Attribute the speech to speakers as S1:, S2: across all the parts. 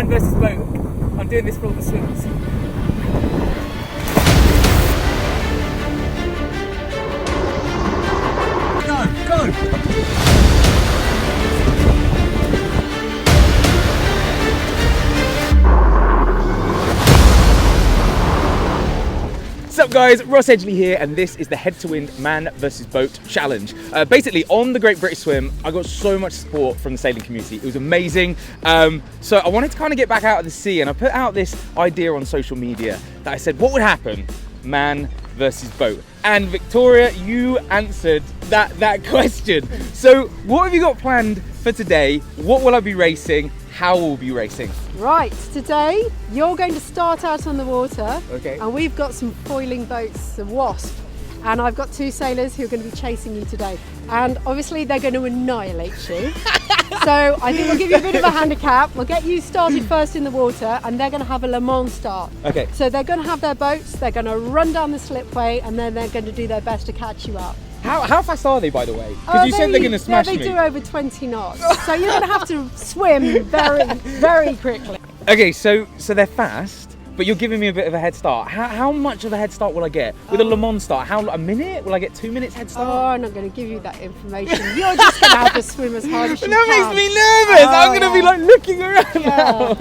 S1: Man versus boat. I'm doing this for all the swims. Go! What's up guys, Ross Edgley here, and this is the Head to Wind Man versus Boat Challenge. Basically, on the Great British Swim, I got so much support from the sailing community. It was amazing. So I wanted to kind of get back out of the sea, and I put out this idea on social media that I said, what would happen? Man versus boat. And Victoria, you answered that question. So what have you got planned for today? What will I be racing? How will we be racing?
S2: Right, today you're going to start out on the water.
S1: Okay.
S2: And we've got some foiling boats, some WASZP. And I've got two sailors who are going to be chasing you today. And obviously they're going to annihilate you. So I think we'll give you a bit of a handicap. We'll get you started first in the water, and they're going to have a Le Mans start.
S1: Okay.
S2: So they're going to have their boats, they're going to run down the slipway, and then they're going to do their best to catch you up.
S1: How fast are they, by the way? Because you said they're going to smash me.
S2: They do over 20 knots. So you're going to have to swim very, very quickly.
S1: Okay, so they're fast, but you're giving me a bit of a head start. How much of a head start will I get? With a Le Mans start, a minute? Will I get 2 minutes head start?
S2: Oh, I'm not going to give you that information. You're just going to have to swim as hard as you can.
S1: That makes me nervous. I'm going to be like looking around now.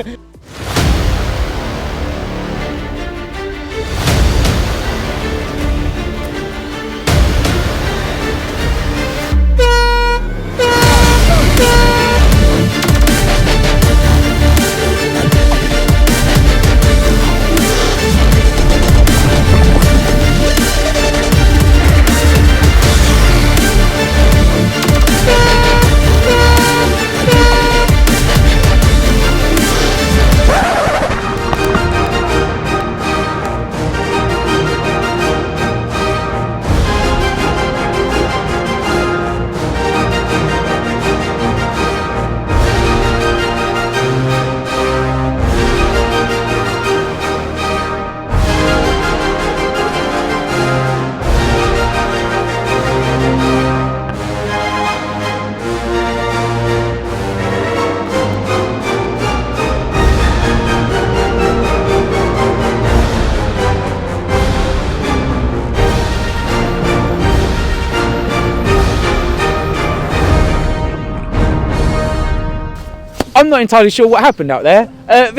S1: I'm not entirely sure what happened out there.
S2: No.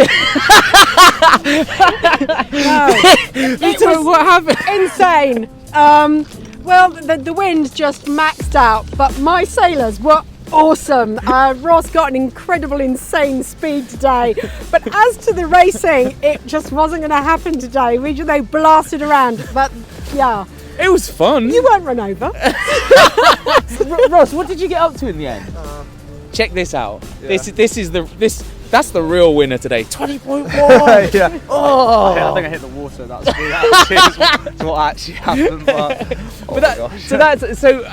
S1: What happened?
S2: Insane. Well, the wind just maxed out, but my sailors were awesome. Ross got an incredible, insane speed today. But as to the racing, it just wasn't going to happen today. They blasted around, but yeah.
S1: It was fun.
S2: You weren't run over.
S1: Ross, what did you get up to in the end? Check this out. Yeah. That's the real winner today. 20.1.
S3: Yeah.
S1: Oh.
S3: I think I hit the water. That's what actually happened.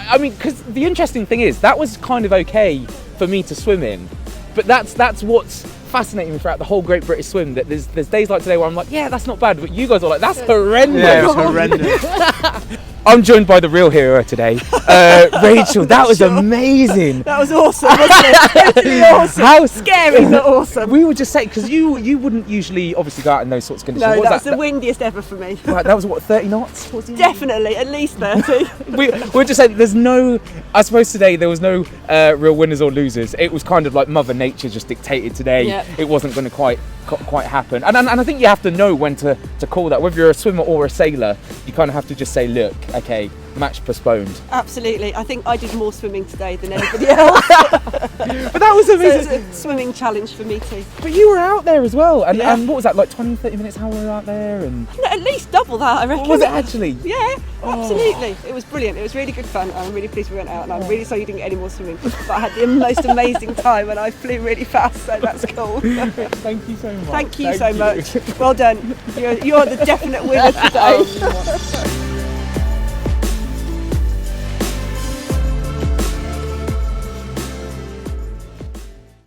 S1: I mean, because the interesting thing is that was kind of okay for me to swim in, but that's what's fascinating me throughout the whole Great British Swim. That there's days like today where I'm like, yeah, that's not bad, but you guys are like, that's horrendous.
S3: Yeah, it was horrendous.
S1: I'm joined by the real hero today, Rachel. That was amazing.
S2: That was awesome, wasn't it? Totally awesome.
S1: How
S2: scary, but awesome.
S1: We were just saying, because you wouldn't usually obviously go out in those sorts of conditions.
S2: No,
S1: what
S2: that's the windiest ever for me.
S1: Right, that was what, 30 knots?
S2: Definitely, at least 30.
S1: We're just saying, I suppose today there was no real winners or losers. It was kind of like Mother Nature just dictated today.
S2: Yeah.
S1: It wasn't going to quite happen. And I think you have to know when to call that. Whether you're a swimmer or a sailor, you kind of have to just say, look, okay, match postponed.
S4: Absolutely. I think I did more swimming today than anybody else.
S1: But that was amazing.
S4: So it's a swimming challenge for me too.
S1: But you were out there as well. And,
S4: Yeah.
S1: and what was that, like 20, 30 minutes how we were out there? And
S4: No, at least double that, I reckon.
S1: was it actually?
S4: Yeah, absolutely. It was brilliant. It was really good fun. I'm really pleased we went out, and I'm really sorry you didn't get any more swimming. But I had the most amazing time, and I flew really fast, so that's cool.
S1: Thank you so much.
S4: Thank you so much. Well done. You're the definite winner today.